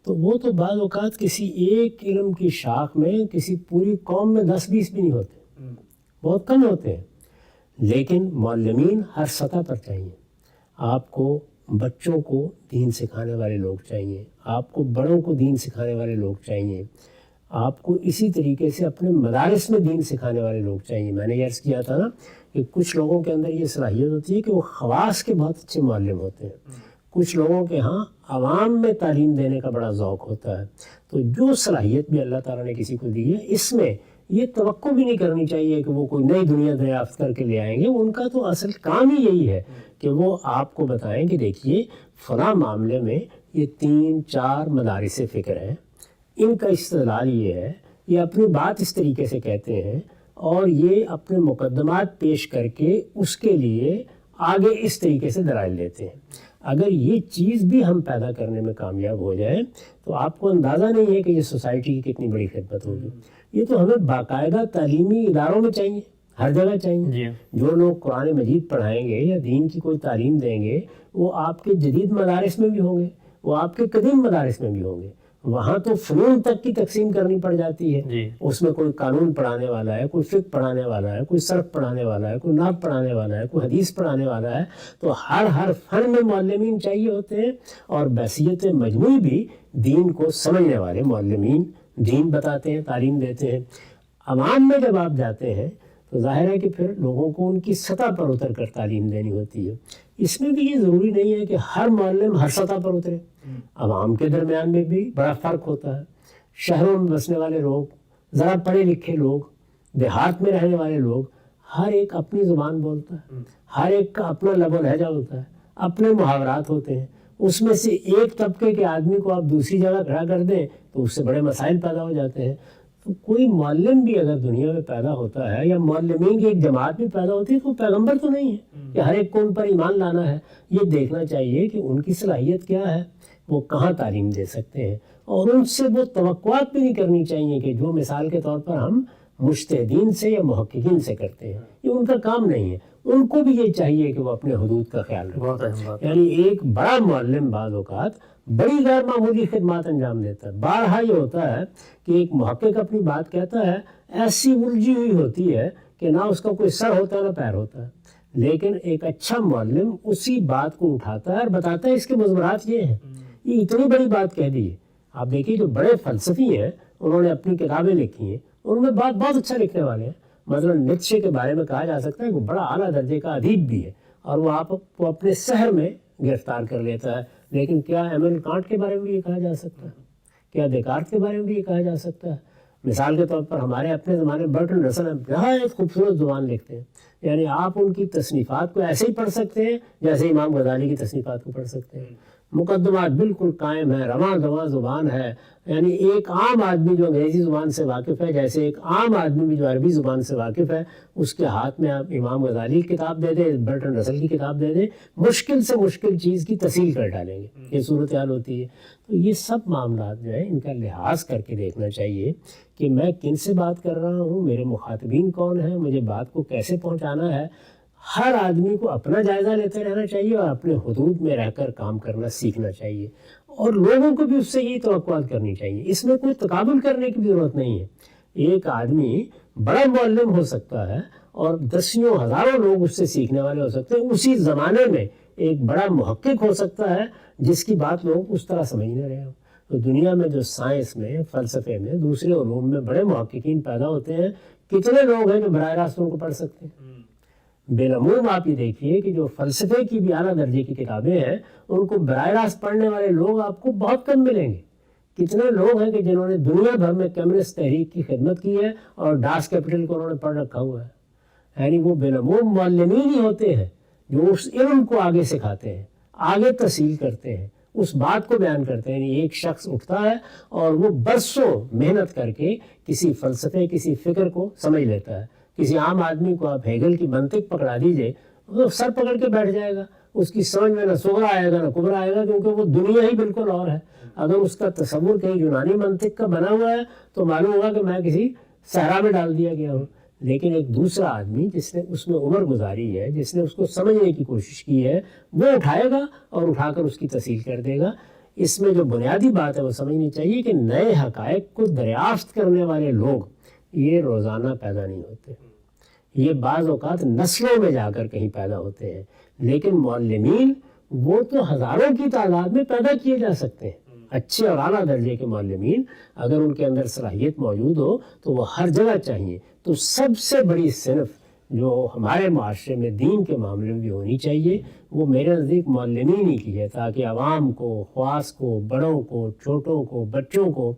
تو وہ تو بعض اوقات کسی ایک علم کی شاخ میں کسی پوری قوم میں 10-20 بھی نہیں ہوتے، بہت کم ہوتے ہیں. لیکن معلمین ہر سطح پر چاہیے. آپ کو بچوں کو دین سکھانے والے لوگ چاہیے، آپ کو بڑوں کو دین سکھانے والے لوگ چاہیے، آپ کو اسی طریقے سے اپنے مدارس میں دین سکھانے والے لوگ چاہیے. میں نے یہ عرض کیا تھا نا کہ کچھ لوگوں کے اندر یہ صلاحیت ہوتی ہے کہ وہ خواص کے بہت اچھے معلم ہوتے ہیں. کچھ لوگوں کے ہاں عوام میں تعلیم دینے کا بڑا ذوق ہوتا ہے. تو جو صلاحیت بھی اللہ تعالیٰ نے کسی کو دی ہے، اس میں یہ توقع بھی نہیں کرنی چاہیے کہ وہ کوئی نئی دنیا دریافت کر کے لے آئیں گے. ان کا تو اصل کام ہی یہی ہے کہ وہ آپ کو بتائیں کہ دیکھیے فلاں معاملے میں یہ 3-4 مدارس فکر ہیں، ان کا استدلال یہ ہے، یہ اپنی بات اس طریقے سے کہتے ہیں اور یہ اپنے مقدمات پیش کر کے اس کے لیے آگے اس طریقے سے دلائل دیتے ہیں. اگر یہ چیز بھی ہم پیدا کرنے میں کامیاب ہو جائے تو آپ کو اندازہ نہیں ہے کہ یہ سوسائٹی کی کتنی بڑی خدمت ہوگی. یہ تو ہمیں باقاعدہ تعلیمی اداروں میں چاہیے، ہر جگہ چاہیے. جو لوگ قرآن مجید پڑھائیں گے یا دین کی کوئی تعلیم دیں گے وہ آپ کے جدید مدارس میں بھی ہوں گے، وہ آپ کے قدیم مدارس میں بھی ہوں گے. وہاں تو فنون تک کی تقسیم کرنی پڑ جاتی ہے. اس میں کوئی قانون پڑھانے والا ہے، کوئی فقہ پڑھانے والا ہے، کوئی صرف پڑھانے والا ہے، کوئی نحو پڑھانے والا ہے، کوئی حدیث پڑھانے والا ہے. تو ہر فن میں معلمین چاہیے ہوتے ہیں اور بحیثیت مجموعی بھی دین کو سمجھنے والے معلمین دین بتاتے ہیں، تعلیم دیتے ہیں. عوام میں جب آپ جاتے ہیں تو ظاہر ہے کہ پھر لوگوں کو ان کی سطح پر اتر کر تعلیم دینی ہوتی ہے. اس میں بھی یہ ضروری نہیں ہے کہ ہر معلم ہر سطح پر اترے. عوام کے درمیان میں بھی بڑا فرق ہوتا ہے. شہروں میں بسنے والے لوگ، ذرا پڑھے لکھے لوگ، دیہات میں رہنے والے لوگ، ہر ایک اپنی زبان بولتا ہے، ہر ایک کا اپنا لب و لہجہ ہوتا ہے، اپنے محاورات ہوتے ہیں. اس میں سے ایک طبقے کے آدمی کو آپ دوسری جگہ کھڑا کر دیں تو اس سے بڑے مسائل پیدا ہو جاتے ہیں. تو کوئی معلم بھی اگر دنیا میں پیدا ہوتا ہے یا معلمین کی ایک جماعت بھی پیدا ہوتی ہے تو وہ پیغمبر تو نہیں ہے کہ ہر ایک کو ان پر ایمان لانا ہے. یہ دیکھنا چاہیے کہ ان کی صلاحیت کیا ہے، وہ کہاں تعلیم دے سکتے ہیں، اور ان سے وہ توقعات بھی نہیں کرنی چاہیے کہ جو مثال کے طور پر ہم مجتہدین سے یا محققین سے کرتے ہیں. یہ ان کا کام نہیں ہے. ان کو بھی یہ چاہیے کہ وہ اپنے حدود کا خیال رکھیں. یعنی ایک بڑا معلم بعض اوقات بڑی غیر معمولی خدمات انجام دیتا ہے. بارہا یہ ہوتا ہے کہ ایک محقق اپنی بات کہتا ہے، ایسی الجھی ہوئی ہوتی ہے کہ نہ اس کا کوئی سر ہوتا ہے نہ پیر ہوتا ہے، لیکن ایک اچھا معلم اسی بات کو اٹھاتا ہے اور بتاتا ہے اس کے مضمرات یہ ہیں، یہ اتنی بڑی بات کہہ دی ہے۔ آپ دیکھیے جو بڑے فلسفی ہیں انہوں نے اپنی کتابیں لکھی ہیں، ان میں بات بہت اچھا لکھنے والے ہیں۔ مثلا نیتشے کے بارے میں کہا جا سکتا ہے کہ وہ بڑا اعلیٰ درجے کا ادیب بھی ہے اور وہ آپ کو اپنے سحر میں گرفتار کر لیتا ہے، لیکن کیا ایمن کانٹ کے بارے میں بھی یہ کہا جا سکتا ہے؟ کیا دیکارت کے بارے میں بھی یہ کہا جا سکتا ہے؟ مثال کے طور پر ہمارے اپنے زمانے برٹن رسل نہایت خوبصورت زبان لکھتے ہیں، یعنی آپ ان کی تصنیفات کو ایسے ہی پڑھ سکتے ہیں جیسے امام غزالی کی تصنیفات کو پڑھ سکتے ہیں۔ مقدمات بالکل قائم ہے، رواں دواں زبان ہے، یعنی ایک عام آدمی جو انگریزی زبان سے واقف ہے جیسے ایک عام آدمی بھی جو عربی زبان سے واقف ہے، اس کے ہاتھ میں آپ امام غزالی کی کتاب دے دیں، برٹن رسل کی کتاب دے دیں، مشکل سے مشکل چیز کی تسہیل کر ڈالیں گے۔ یہ صورتحال ہوتی ہے۔ تو یہ سب معاملات جو ہیں ان کا لحاظ کر کے دیکھنا چاہیے کہ میں کن سے بات کر رہا ہوں، میرے مخاطبین کون ہیں، مجھے بات کو کیسے پہنچانا ہے۔ ہر آدمی کو اپنا جائزہ لیتے رہنا چاہیے اور اپنے حدود میں رہ کر کام کرنا سیکھنا چاہیے، اور لوگوں کو بھی اس سے یہی توقعات کرنی چاہیے۔ اس میں کوئی تقابل کرنے کی بھی ضرورت نہیں ہے۔ ایک آدمی بڑا معلم ہو سکتا ہے اور دسیوں ہزاروں لوگ اس سے سیکھنے والے ہو سکتے ہیں۔ اسی زمانے میں ایک بڑا محقق ہو سکتا ہے جس کی بات لوگ اس طرح سمجھ نہ رہے ہوں۔ تو دنیا میں جو سائنس میں، فلسفے میں، دوسرے علوم میں بڑے محققین پیدا ہوتے ہیں، کتنے لوگ ہیں جو براہ راست ان کو پڑھ سکتے ہیں؟ بالعموم آپ یہ دیکھیے کہ جو فلسفے کی بھی اعلیٰ درجے کی کتابیں ہیں ان کو براہ راست پڑھنے والے لوگ آپ کو بہت کم ملیں گے۔ کتنے لوگ ہیں کہ جنہوں نے دنیا بھر میں کمیونسٹ تحریک کی خدمت کی ہے اور ڈاس کیپٹل کو انہوں نے پڑھ رکھا ہوا ہے۔ یعنی وہ بالعموم معلمین ہی ہوتے ہیں جو اس علم کو آگے سکھاتے ہیں، آگے تسہیل کرتے ہیں، اس بات کو بیان کرتے ہیں۔ یعنی ایک شخص اٹھتا ہے اور وہ برسوں محنت کر کے کسی فلسفے، کسی فکر کو سمجھ لیتا ہے۔ کسی عام آدمی کو آپ ہیگل کی منطق پکڑا دیجئے، وہ سر پکڑ کے بیٹھ جائے گا، اس کی سمجھ میں نہ صغرا آئے گا نہ کبرا آئے گا، کیونکہ وہ دنیا ہی بالکل اور ہے۔ اگر اس کا تصور کہیں یونانی منطق کا بنا ہوا ہے تو معلوم ہوگا کہ میں کسی صحرا میں ڈال دیا گیا ہوں۔ لیکن ایک دوسرا آدمی جس نے اس میں عمر گزاری ہے، جس نے اس کو سمجھنے کی کوشش کی ہے، وہ اٹھائے گا اور اٹھا کر اس کی تسہیل کر دے گا۔ اس میں جو بنیادی بات ہے وہ سمجھنی چاہیے کہ نئے حقائق کو دریافت کرنے والے لوگ یہ روزانہ پیدا نہیں ہوتے، یہ بعض اوقات نسلوں میں جا کر کہیں پیدا ہوتے ہیں، لیکن معلمین وہ تو ہزاروں کی تعداد میں پیدا کیے جا سکتے ہیں۔ اچھے اور اعلیٰ درجے کے معلمین اگر ان کے اندر صلاحیت موجود ہو تو وہ ہر جگہ چاہیے۔ تو سب سے بڑی صنف جو ہمارے معاشرے میں دین کے معاملے میں بھی ہونی چاہیے وہ میرے نزدیک معلمین ہی کی ہے، تاکہ عوام کو، خواص کو، بڑوں کو، چھوٹوں کو، بچوں کو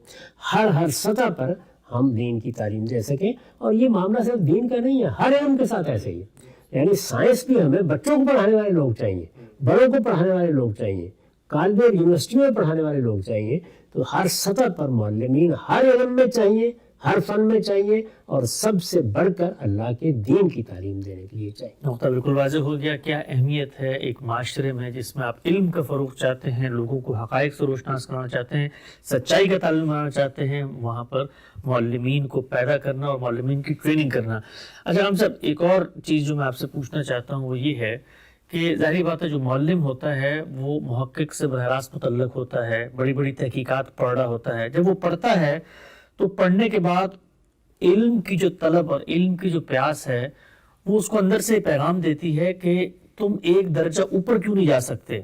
ہر سطح پر ہم دین کی تعلیم دے سکیں۔ اور یہ معاملہ صرف دین کا نہیں ہے، ہر علم کے ساتھ ایسے ہی ہے۔ یعنی سائنس بھی ہمیں بچوں کو پڑھانے والے لوگ چاہیے، بڑوں کو پڑھانے والے لوگ چاہیے، کالج اور یونیورسٹی میں پڑھانے والے لوگ چاہیے۔ تو ہر سطح پر معلمین ہر علم میں چاہیے، ہر فن میں چاہیے، اور سب سے بڑھ کر اللہ کے دین کی تعلیم دینے کے لیے چاہیے۔ نقطہ بالکل واضح ہو گیا، کیا اہمیت ہے ایک معاشرے میں جس میں آپ علم کا فروغ چاہتے ہیں، لوگوں کو حقائق سے روشناس کرانا چاہتے ہیں، سچائی کا تعلیم بنانا چاہتے ہیں، وہاں پر معلمین کو پیدا کرنا اور معلمین کی ٹریننگ کرنا۔ اچھا ہم سب ایک اور چیز جو میں آپ سے پوچھنا چاہتا ہوں وہ یہ ہے کہ ظاہری بات ہے جو معلم ہوتا ہے وہ محقق سے براہ راست متعلق ہوتا ہے، بڑی بڑی تحقیقات پڑھ رہا ہوتا ہے۔ جب وہ پڑھتا ہے تو پڑھنے کے بعد علم کی جو طلب اور علم کی جو پیاس ہے وہ اس کو اندر سے پیغام دیتی ہے کہ تم ایک درجہ اوپر کیوں نہیں جا سکتے۔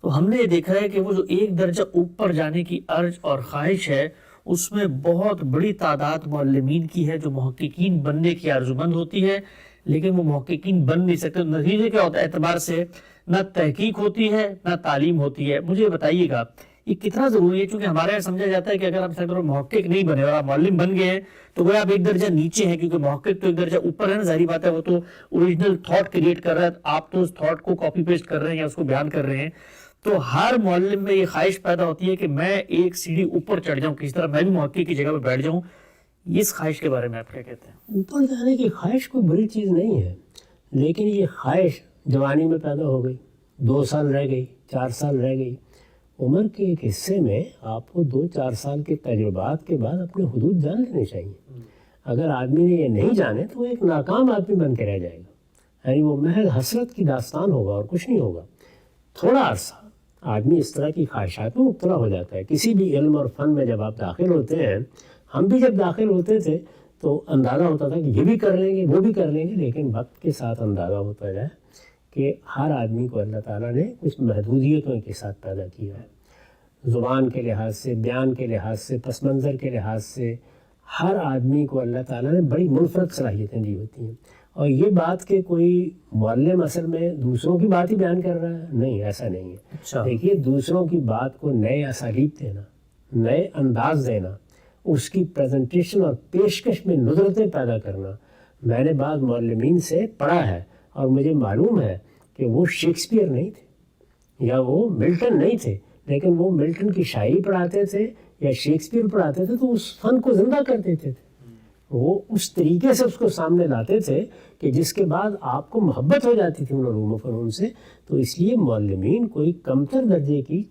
تو ہم نے یہ دیکھا ہے کہ وہ جو ایک درجہ اوپر جانے کی ارج اور خواہش ہے اس میں بہت بڑی تعداد معلمین کی ہے جو محققین بننے کی آرزومند ہوتی ہے، لیکن وہ محققین بن نہیں سکتے۔ نتیجے کے اعتبار سے نہ تحقیق ہوتی ہے نہ تعلیم ہوتی ہے۔ مجھے بتائیے گا یہ کتنا ضروری ہے، چونکہ ہمارے یہاں سمجھا جاتا ہے کہ اگر آپ محقق نہیں بنے اور آپ معلم بن گئے ہیں تو وہ آپ ایک درجہ نیچے ہیں، کیونکہ محقق تو ایک درجہ اوپر ہے نا، ظاہری بات ہے وہ تو اوریجنل تھاٹ کریٹ کر رہا ہے، آپ تو اس تھاٹ کو کاپی پیسٹ کر رہے ہیں یا اس کو بیان کر رہے ہیں۔ تو ہر معلم میں یہ خواہش پیدا ہوتی ہے کہ میں ایک سیڑھی اوپر چڑھ جاؤں، کس طرح میں بھی محقق کی جگہ پہ بیٹھ جاؤں۔ اس خواہش کے بارے میں آپ کیا کہتے ہیں؟ اوپر جانے کی خواہش کوئی بری چیز نہیں ہے، لیکن یہ خواہش جوانی میں پیدا ہو گئی، 2 سال رہ گئی، 4 سال رہ گئی۔ عمر کے ایک حصے میں آپ کو 2-4 سال کے تجربات کے بعد اپنے حدود جان لینے چاہیے۔ اگر آدمی نے یہ نہیں جانے تو وہ ایک ناکام آدمی بن کے رہ جائے گا، یعنی وہ محض حسرت کی داستان ہوگا اور کچھ نہیں ہوگا۔ تھوڑا عرصہ آدمی اس طرح کی خواہشات میں مبتلا ہو جاتا ہے۔ کسی بھی علم اور فن میں جب آپ داخل ہوتے ہیں، ہم بھی جب داخل ہوتے تھے تو اندازہ ہوتا تھا کہ یہ بھی کر لیں گے وہ بھی کر لیں گے، لیکن وقت کے ساتھ اندازہ ہوتا جائے کہ ہر آدمی کو اللہ تعالیٰ نے کچھ محدودیتوں کے ساتھ پیدا کیا ہے، زبان کے لحاظ سے، بیان کے لحاظ سے، پس منظر کے لحاظ سے ہر آدمی کو اللہ تعالیٰ نے بڑی منفرد صلاحیتیں دی ہوتی ہیں۔ اور یہ بات کہ کوئی معلم اصل میں دوسروں کی بات ہی بیان کر رہا ہے، نہیں، ایسا نہیں ہے۔ دیکھیے، دوسروں کی بات کو نئے اسالیب دینا، نئے انداز دینا، اس کی پریزنٹیشن اور پیشکش میں ندرتیں پیدا کرنا، میں نے بعض معلمین سے پڑھا ہے اور مجھے معلوم ہے کہ وہ شیکسپیئر نہیں تھے یا وہ ملٹن نہیں تھے، لیکن وہ ملٹن کی شاعری پڑھاتے تھے یا شیکسپیئر پڑھاتے تھے تو اس فن کو زندہ کر دیتے تھے، وہ اس طریقے سے اس کو سامنے لاتے تھے کہ جس کے بعد آپ کو محبت ہو جاتی تھی ان علوم و فنون سے۔ تو اس لیے معلمین کوئی کمتر درجے کی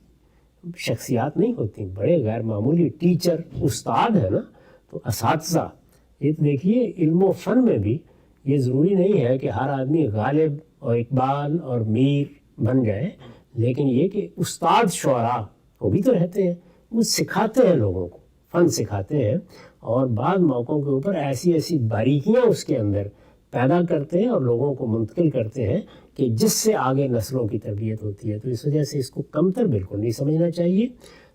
شخصیات نہیں ہوتی، بڑے غیر معمولی ٹیچر، استاد ہے نا، تو اساتذہ۔ یہ دیکھیے، علم و فن میں بھی یہ ضروری نہیں ہے کہ ہر آدمی غالب اور اقبال اور میر بن جائے، لیکن یہ کہ استاد شعراء وہ بھی تو رہتے ہیں، وہ سکھاتے ہیں لوگوں کو، فن سکھاتے ہیں، اور بعض موقعوں کے اوپر ایسی ایسی باریکیاں اس کے اندر پیدا کرتے ہیں اور لوگوں کو منتقل کرتے ہیں کہ جس سے آگے نسلوں کی تربیت ہوتی ہے۔ تو اس وجہ سے اس کو کمتر بالکل نہیں سمجھنا چاہیے۔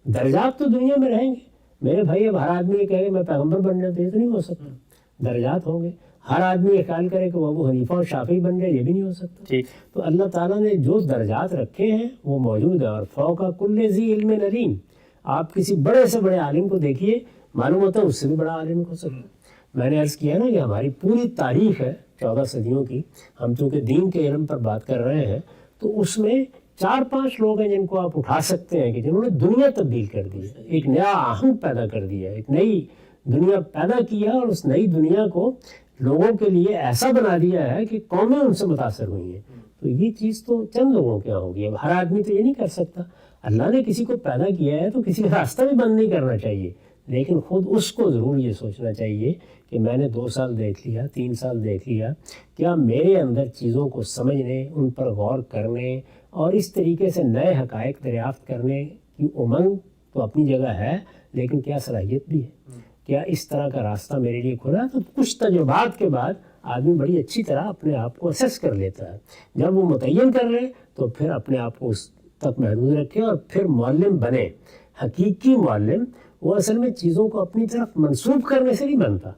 درجات تو دنیا میں رہیں گے میرے بھائی، اب ہر آدمی یہ کہے کہ میں پیغمبر بن جاؤں تو یہ تو نہیں ہو سکتا، درجات ہوں گے۔ ہر آدمی یہ خیال کرے کہ وہ ابو حنیفہ اور شافعی بن جائے، یہ بھی نہیں ہو سکتا۔ تو اللہ تعالیٰ نے جو درجات رکھے ہیں وہ موجود ہیں، اور فوق کل ذی علم علیم، آپ کسی بڑے سے بڑے عالم کو دیکھیے، معلوم ہوتا ہے اس سے بھی بڑا عالم ہو سکتا ہے۔ میں نے عرض کیا نا کہ ہماری پوری تاریخ ہے 14 صدیوں کی، ہم چونکہ دین کے علم پر بات کر رہے ہیں، تو اس میں 4-5 لوگ ہیں جن کو آپ اٹھا سکتے ہیں کہ جنہوں نے دنیا تبدیل کر دی ہے، ایک نیا آہنگ پیدا کر دیا ہے، ایک نئی دنیا پیدا کیا، اور اس نئی دنیا کو لوگوں کے لیے ایسا بنا دیا ہے کہ قومیں ان سے متاثر ہوئی ہیں۔ تو یہ چیز تو چند لوگوں کے یہاں ہوگی، اب ہر آدمی تو یہ نہیں کر سکتا۔ اللہ نے کسی کو پیدا کیا ہے تو کسی کا راستہ بھی بند نہیں کرنا چاہیے، لیکن خود اس کو ضرور یہ سوچنا چاہیے کہ میں نے 2 سال دیکھ لیا، 3 سال دیکھ لیا، کیا میرے اندر چیزوں کو سمجھنے، ان پر غور کرنے اور اس طریقے سے نئے حقائق دریافت کرنے کی امنگ تو اپنی جگہ ہے، لیکن کیا صلاحیت بھی ہے، کیا اس طرح کا راستہ میرے لیے کھلا ہے؟ تو کچھ تجربات کے بعد آدمی بڑی اچھی طرح اپنے آپ کو اسیس کر لیتا ہے۔ جب وہ متعین کر لے تو پھر اپنے آپ کو اس تک محدود رکھے اور پھر معلم بنے۔ حقیقی معلم وہ اصل میں چیزوں کو اپنی طرف منسوب کرنے سے نہیں بنتا،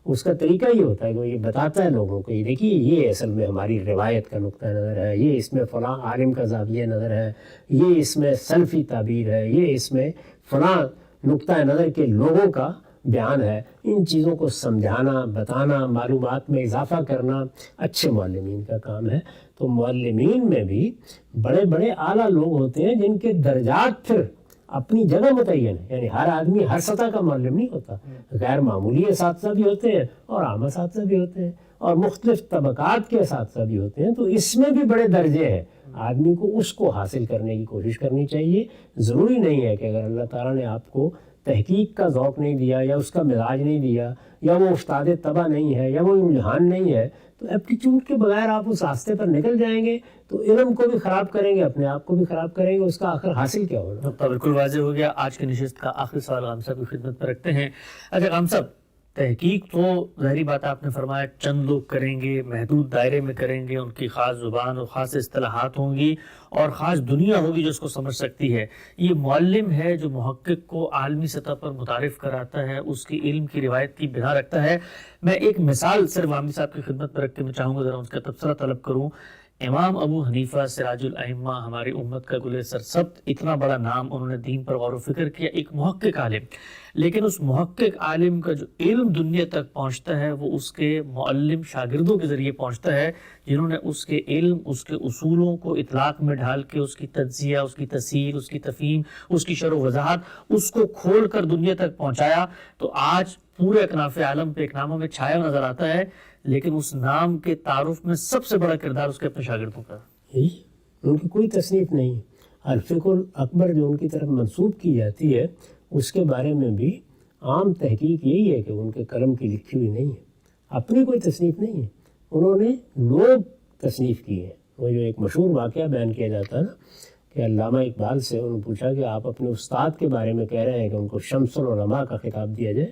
اس کا طریقہ یہ ہوتا ہے کہ وہ یہ بتاتا ہے لوگوں کو، یہ دیکھیے یہ اصل میں ہماری روایت کا نقطہ نظر ہے، یہ اس میں فلاں عالم کا زاویہ نظر ہے، یہ اس میں سلفی تعبیر ہے، یہ اس میں فلاں نقطہ نظر کے لوگوں کا بیان ہے۔ ان چیزوں کو سمجھانا، بتانا، معلومات میں اضافہ کرنا اچھے معلمین کا کام ہے۔ تو معلمین میں بھی بڑے بڑے اعلیٰ لوگ ہوتے ہیں جن کے درجات پھر اپنی جگہ متعین ہے، یعنی ہر آدمی ہر سطح کا معلم نہیں ہوتا، غیر معمولی اساتذہ بھی ہوتے ہیں اور عام اساتذہ بھی ہوتے ہیں، اور مختلف طبقات کے اساتذہ بھی ہوتے ہیں۔ تو اس میں بھی بڑے درجے ہیں، آدمی کو اس کو حاصل کرنے کی کوشش کرنی چاہیے۔ ضروری نہیں ہے کہ اگر اللہ تعالیٰ نے آپ کو تحقیق کا ذوق نہیں دیا یا اس کا مزاج نہیں دیا یا وہ استاد طبع نہیں ہے یا وہ امتحان نہیں ہے، تو ایپٹیچیوڈ کے بغیر آپ اس راستے پر نکل جائیں گے تو علم کو بھی خراب کریں گے، اپنے آپ کو بھی خراب کریں گے، اس کا آخر حاصل کیا ہوگا؟ نقطہ بالکل واضح ہو گیا۔ آج کی نشست کا آخری سوال غام صاحب کی خدمت میں رکھتے ہیں۔ اچھا غام صاحب، تحقیق تو ظاہری بات آپ نے فرمایا چند لوگ کریں گے، محدود دائرے میں کریں گے، ان کی خاص زبان اور خاص اصطلاحات ہوں گی اور خاص دنیا ہوگی جو اس کو سمجھ سکتی ہے۔ یہ معلم ہے جو محقق کو عالمی سطح پر متعارف کراتا ہے، اس کی علم کی روایت کی بنا رکھتا ہے۔ میں ایک مثال صرف غامدی صاحب کی خدمت میں رکھتے میں چاہوں گا، ذرا اس کا تبصرہ طلب کروں۔ امام ابو حنیفہ سراج الائمہ، ہماری امت کا گلِ سرسبز، اتنا بڑا نام، انہوں نے دین پر غور و فکر کیا، ایک محقق عالم، لیکن اس محقق عالم کا جو علم دنیا تک پہنچتا ہے وہ اس کے معلم شاگردوں کے ذریعے پہنچتا ہے، جنہوں نے اس کے علم، اس کے اصولوں کو اطلاق میں ڈھال کے اس کی تجزیہ، اس کی تصحیح، اس کی تفہیم، اس کی شرح و وضاحت، اس کو کھول کر دنیا تک پہنچایا۔ تو آج پورے اکناف عالم پہ ایک ناموں میں چھایا نظر آتا ہے، لیکن اس نام کے تعارف میں سب سے بڑا کردار اس کے اپنے شاگردوں کا۔ ان کی کوئی تصنیف نہیں۔ الفقہ الاکبر جو ان کی طرف منسوب کی جاتی ہے، اس کے بارے میں بھی عام تحقیق یہی ہے کہ ان کے قلم کی لکھی ہوئی نہیں ہے، اپنی کوئی تصنیف نہیں ہے، انہوں نے لوگ تصنیف کی ہے۔ وہ جو ایک مشہور واقعہ بیان کیا جاتا ہے نا کہ علامہ اقبال سے انہوں نے پوچھا کہ آپ اپنے استاد کے بارے میں کہہ رہے ہیں کہ ان کو شمس العلماء کا خطاب دیا جائے،